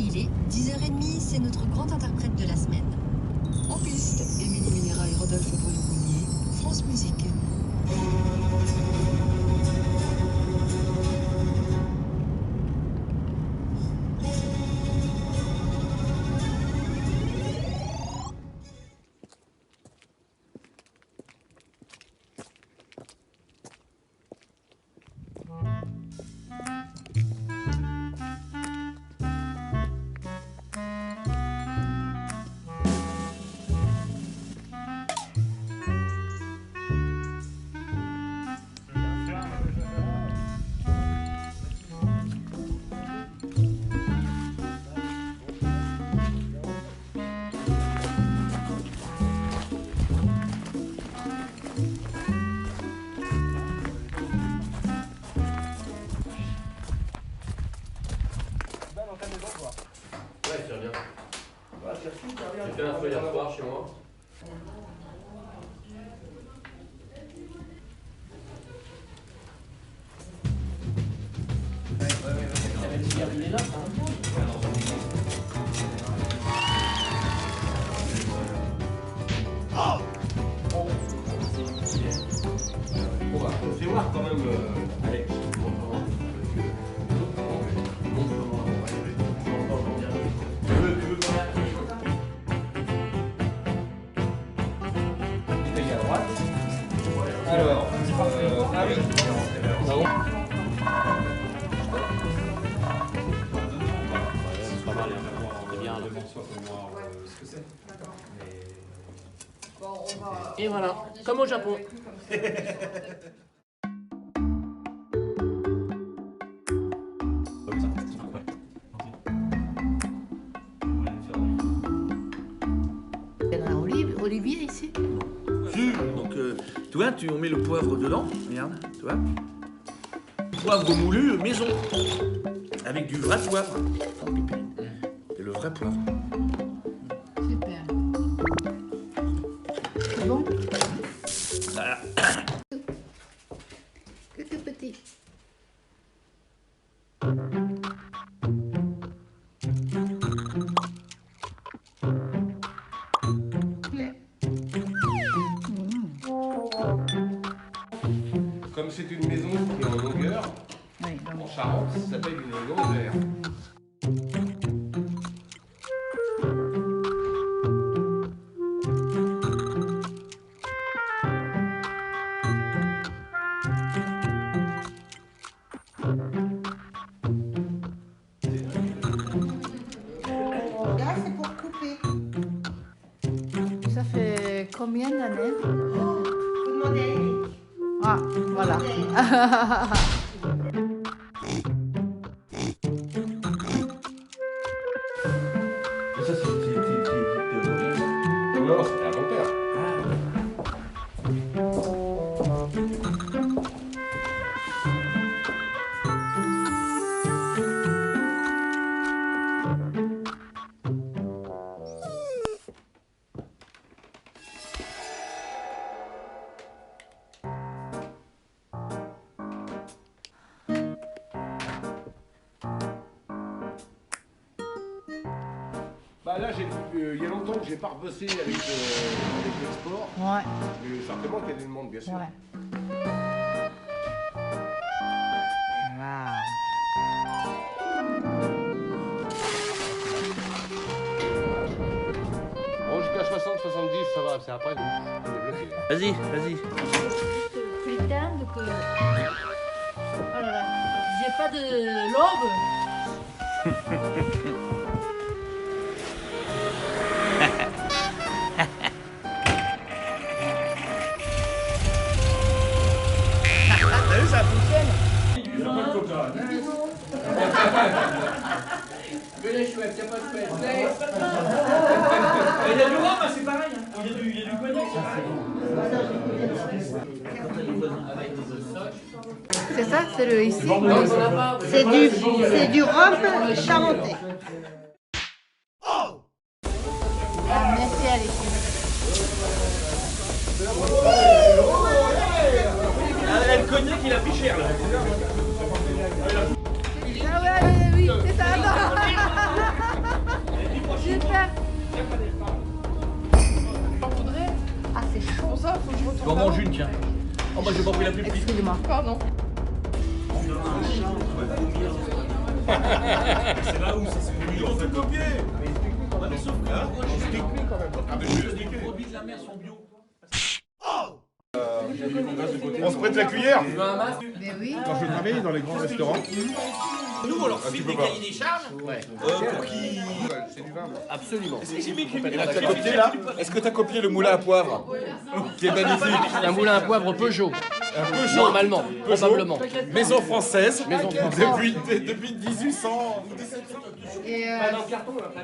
Il est 10h30, c'est notre grand interprète de la semaine. En piste, Émilie Minera et Rodolphe Bruno-Mounier, France Musique. Ouais, tu reviens. J'ai fait un peu hier soir chez moi. Fais voir quand même, Alex. Alors, ah oui. C'est pas mal, c'est bien de mention pour voir ce que c'est. Et voilà, comme au Japon. Olivier ici. Donc, tu vois, on met le poivre dedans, regarde, tu vois. Poivre moulu maison, avec du vrai poivre. C'est le vrai poivre. Super. C'est bon? Voilà. Que tout petit. Comme c'est une maison qui est en longueur, Oui, en Charente, ça s'appelle une longère. Là, c'est pour couper. Ça fait combien d'années? Vous demandez à Eric. Ah, voilà. Ça, Non, c'était un bon père. Bah là, il y a longtemps que j'ai pas rebossé avec l'export, Ouais, mais certainement qu'il y a des demandes, bien sûr. ouais. Wow. Bon, jusqu'à 60, 70, ça va, c'est après, vous débloquez. Vas-y, vas-y. Putain de que... Oh là là, j'ai pas de l'aube. T'as vu, ça fonctionne? Il n'y a pas de coca. Mais les chouettes, il n'y a pas de pêche. Il y a du rhum, c'est pareil. Il y a du cognac, c'est pareil. C'est ça, c'est le ici. C'est du rhum charentais. Ah, merci Alexis. Elle connaît qu'il a pris cher là. Ah ouais, oui, c'est ça, attends. Super. Ah, c'est chaud. Ça, faut que je retourne. Tu en manges une, tiens. Oh, moi j'ai pas pris la plus petite. Excusez-moi. Pardon. C'est là où c'est ce que on fait copier. Mais sauf que explique-lui quand même. Les produits de la mer sont bio. On se prête la cuillère Mais oui. quand je travaille dans les grands restaurants. Nous, on leur file des cahiers des charges pour qu'ils... C'est du vin. Absolument. T'as copié là? Est-ce que t'as copié le moulin à poivre? Qui est magnifique. Un moulin à poivre Peugeot. Un Peugeot. Normalement, probablement. Maison française. Maison française. Depuis 1800. Et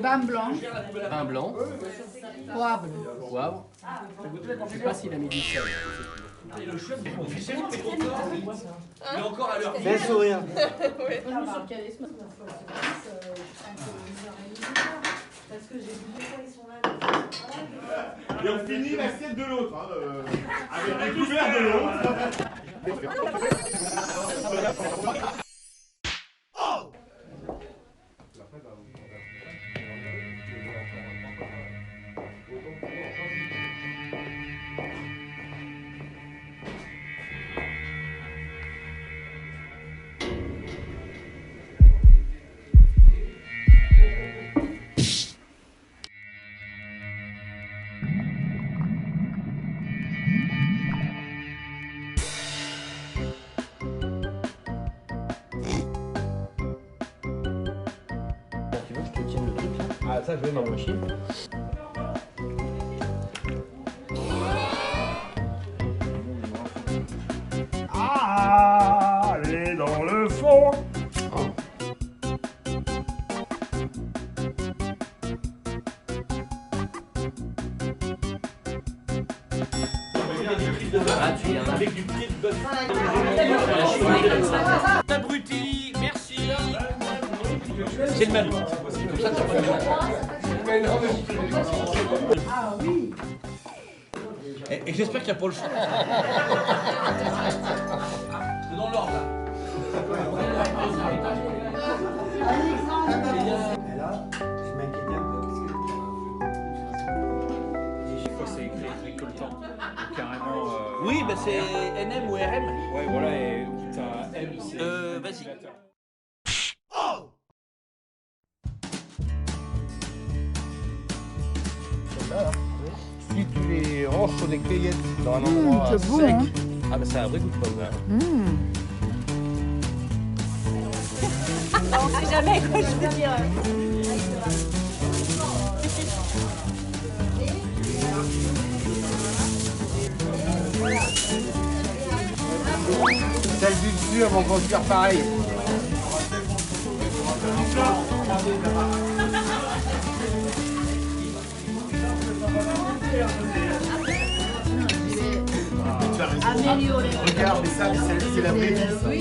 bam blanc, Vin blanc, poivre. poivre. Je sais pas s'il a mis du sel. Il est encore à l'heure. Fais sourire. Et on finit l'assiette de l'autre. Avec les couverts de l'autre. Tu veux que je te tienne le truc là? Ah, ça je vais dans ma machine. Ah, allez dans le fond. Gratuit, avec du pied de bœuf. Abruti, merci. C'est le même. Comme ça, t'as pas de Ah oui. Et j'espère qu'il n'y a pas le choix. C'est dans l'ordre là. Et là, je m'inquiétais un peu parce que. Je crois que c'est écrit récoltant. Carrément. Oui, bah c'est NM ou RM. Ouais, voilà, et t'as M, c'est. Vas-y. Si tu les ranges sur des cueillettes dans un endroit c'est beau, sec. hein. Ah bah ça a un vrai goût de pomme. Hein. On sait jamais quoi je veux dire. Celle du dessus, elles vont construire pareil. Améliorer. Regarde, mais ça, c'est la vraie vie. Oui.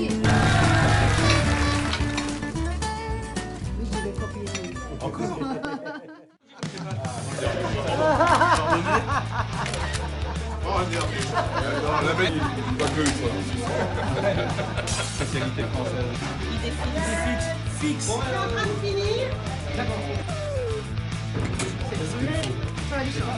La belle, pas que Spécialité française. Fixe. On est en train de finir. Ça va du chaud.